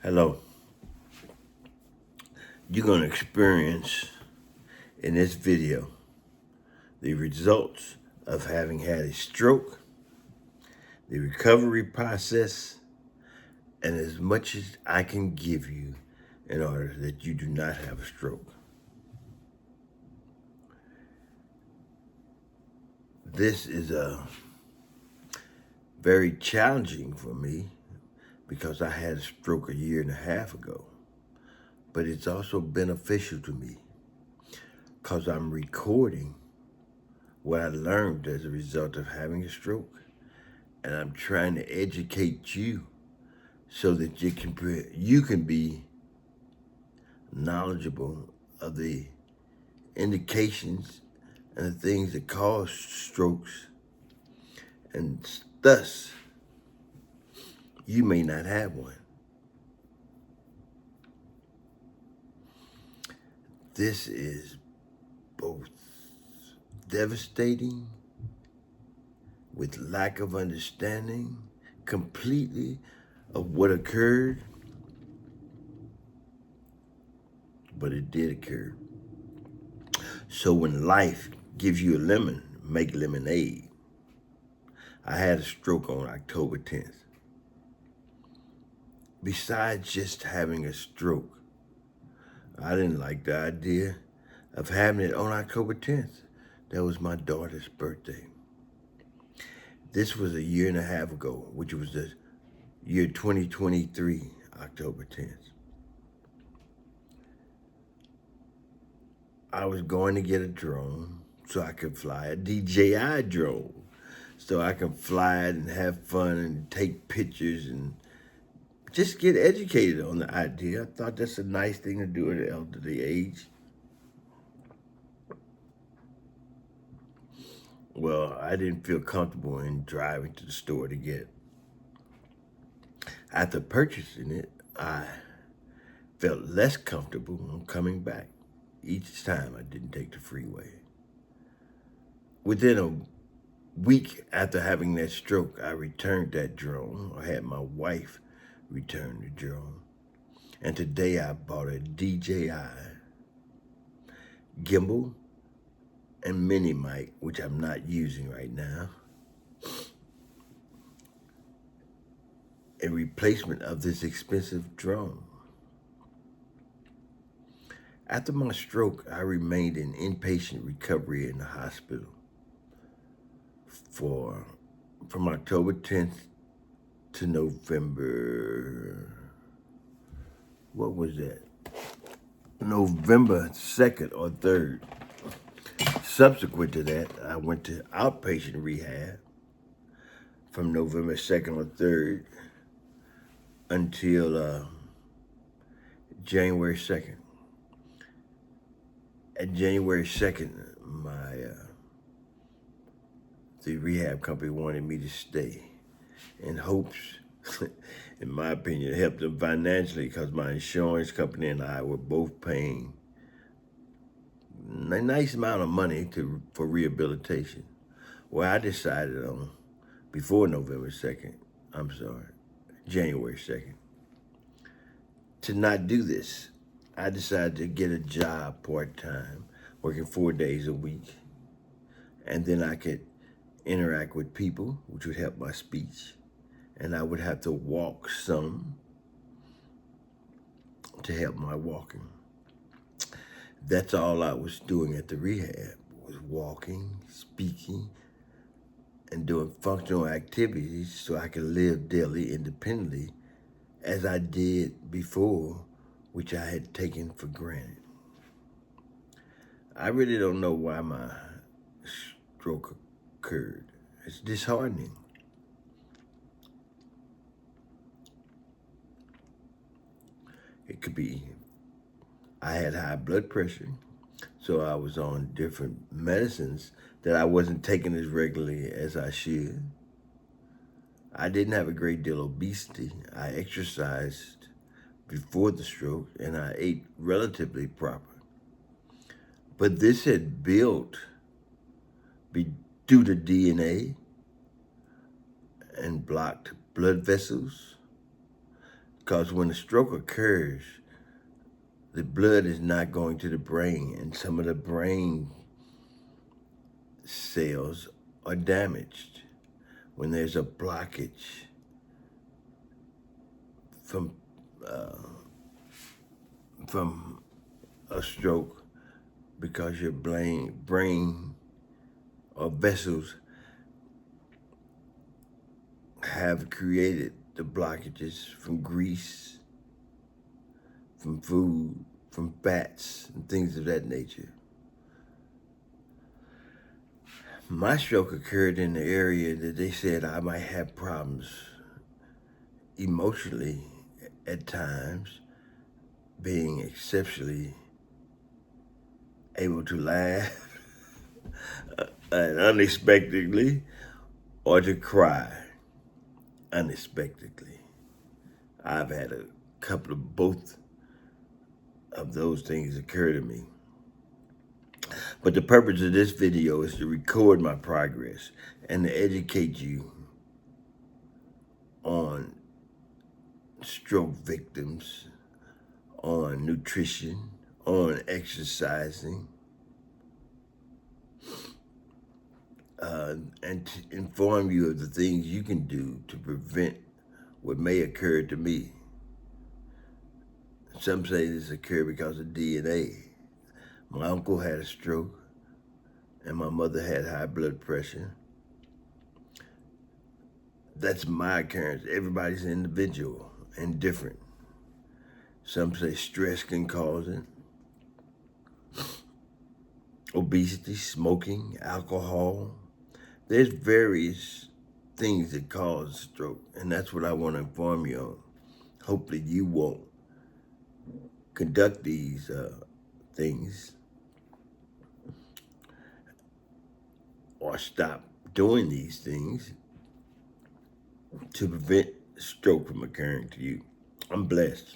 Hello. You're going to experience in this video the results of having had a stroke, the recovery process, and as much as I can give you in order that you do not have a stroke. This is very challenging for me because I had a stroke a year and a half ago, but it's also beneficial to me because I'm recording what I learned as a result of having a stroke, and I'm trying to educate you so that you can be knowledgeable of the indications and the things that cause strokes, and thus you may not have one. This is both devastating with lack of understanding completely of what occurred, but it did occur. So when life gives you a lemon, make lemonade. I had a stroke on October 10th. Besides just having a stroke, I didn't like the idea of having it on October 10th. That was my daughter's birthday. This was a year and a half ago, which was the year 2023, October 10th. I was going to get a drone so I could fly a DJI drone, so I can fly it and have fun and take pictures and just get educated on the idea. I thought that's a nice thing to do at an elderly age. Well, I didn't feel comfortable in driving to the store to get it. After purchasing it, I felt less comfortable on coming back each time I didn't take the freeway. Within a week after having that stroke, I returned that drone, or had my wife return the drone. And today I bought a DJI gimbal and mini mic, which I'm not using right now, in replacement of this expensive drone. After my stroke, I remained in inpatient recovery in the hospital from October 10th to November, what was that? November 2nd or 3rd. Subsequent to that, I went to outpatient rehab from November 2nd or 3rd until January 2nd. At January 2nd, the rehab company wanted me to stay in hopes, in my opinion, to help them financially, because my insurance company and I were both paying a nice amount of money for rehabilitation. Well, I decided on, before November 2nd, January 2nd, to not do this. I decided to get a job part-time, working 4 days a week, and then I could interact with people, which would help my speech, and I would have to walk some to help my walking. That's all I was doing at the rehab, was walking, speaking, and doing functional activities so I could live daily independently as I did before, which I had taken for granted. I really don't know why my stroke occurred. It's disheartening. It could be I had high blood pressure, so I was on different medicines that I wasn't taking as regularly as I should. I didn't have a great deal of obesity. I exercised before the stroke, and I ate relatively proper. But this had built due to DNA and blocked blood vessels Because when a stroke occurs, the blood is not going to the brain, and some of the brain cells are damaged. When there's a blockage from from a stroke, because your brain or vessels have created the blockages from grease, from food, from fats, and things of that nature. My stroke occurred in the area that they said I might have problems emotionally at times, being exceptionally able to laugh and unexpectedly, or to cry unexpectedly. I've had a couple of both of those things occur to me. But the purpose of this video is to record my progress and to educate you on stroke victims, on nutrition, on exercising, and to inform you of the things you can do to prevent what may occur to me. Some say this occurred because of DNA. My uncle had a stroke, and my mother had high blood pressure. That's my occurrence. Everybody's individual and different. Some say stress can cause it. Obesity, smoking, alcohol. There's various things that cause stroke, and that's what I want to inform you on. Hopefully you won't conduct these things or stop doing these things to prevent stroke from occurring to you. I'm blessed.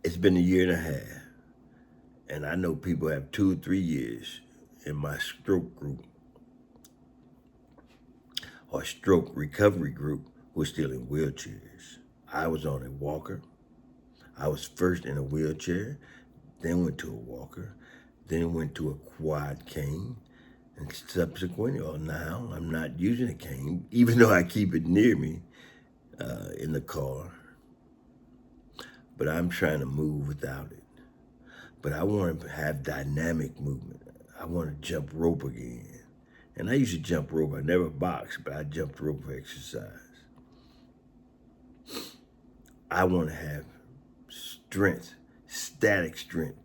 It's been a year and a half, and I know people have 2 or 3 years in my stroke group or stroke recovery group who are still in wheelchairs. I was on a walker. I was first in a wheelchair, then went to a walker, then went to a quad cane, and subsequently, or now, I'm not using a cane, even though I keep it near me in the car. But I'm trying to move without it. But I want to have dynamic movement. I want to jump rope again. And I used to jump rope. I never boxed, but I jumped rope for exercise. I want to have strength, static strength.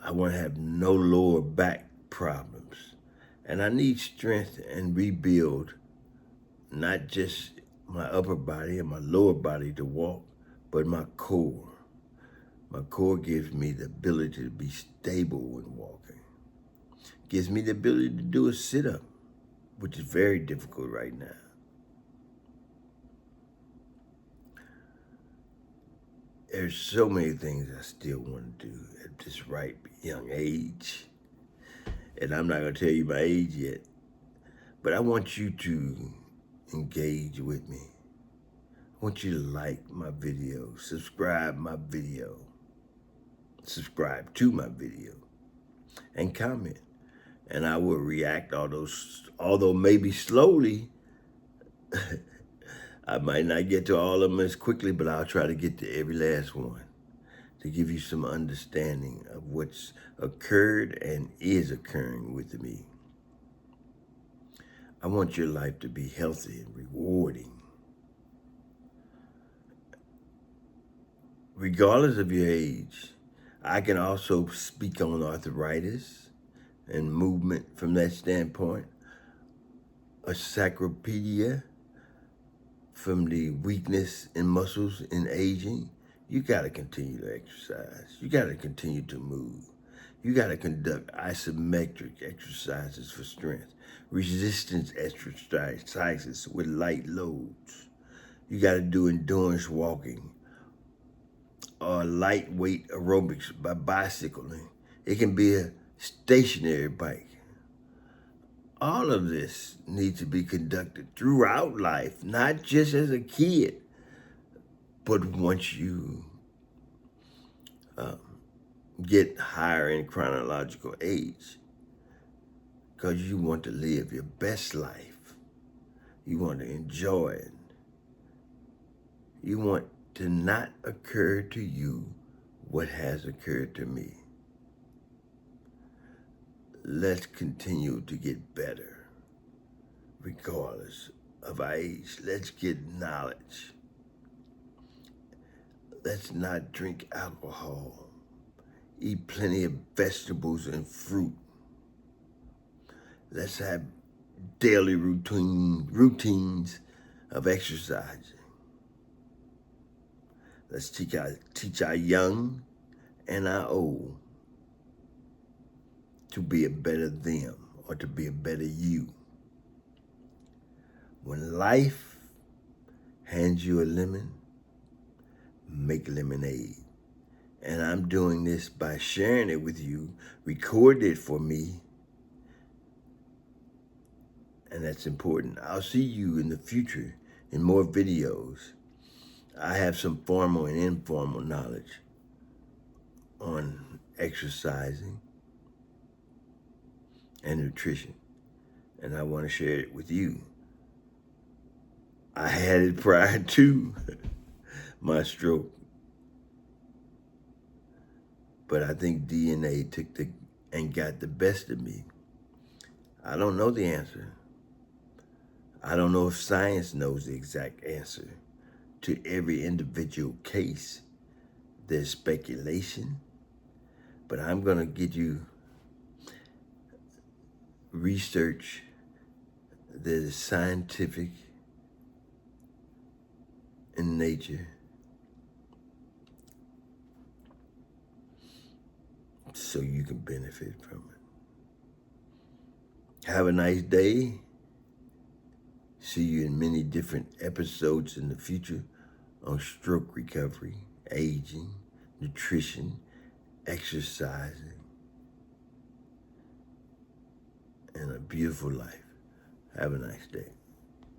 I want to have no lower back problems. And I need strength and rebuild, not just my upper body and my lower body to walk, but my core. My core gives me the ability to be stable when walking. Gives me the ability to do a sit-up, which is very difficult right now. There's so many things I still want to do at this ripe young age. And I'm not going to tell you my age yet, but I want you to engage with me. I want you to like my video, subscribe to my video, and comment. And I will react although maybe slowly. I might not get to all of them as quickly, but I'll try to get to every last one to give you some understanding of what's occurred and is occurring with me. I want your life to be healthy and rewarding. Regardless of your age, I can also speak on arthritis and movement from that standpoint, a sacropedia from the weakness in muscles in aging. You got to continue to exercise. You got to continue to move. You got to conduct isometric exercises for strength, resistance exercises with light loads. You got to do endurance walking or lightweight aerobics by bicycling. It can be a stationary bike. All of this needs to be conducted throughout life, not just as a kid. But once you get higher in chronological age, because you want to live your best life, you want to enjoy it, you want to not occur to you what has occurred to me. Let's continue to get better, regardless of our age. Let's get knowledge. Let's not drink alcohol. Eat plenty of vegetables and fruit. Let's have daily routines of exercising. Let's teach our young and our old to be a better them or to be a better you. When life hands you a lemon, make lemonade. And I'm doing this by sharing it with you, record it for me, and that's important. I'll see you in the future in more videos. I have some formal and informal knowledge on exercising and nutrition, and I want to share it with you. I had it prior to my stroke, but I think DNA took and got the best of me. I don't know the answer. I don't know if science knows the exact answer to every individual case. There's speculation, but I'm going to get you research that is scientific in nature so you can benefit from it. Have a nice day. See you in many different episodes in the future on stroke recovery, aging, nutrition, exercising, and a beautiful life. Have a nice day.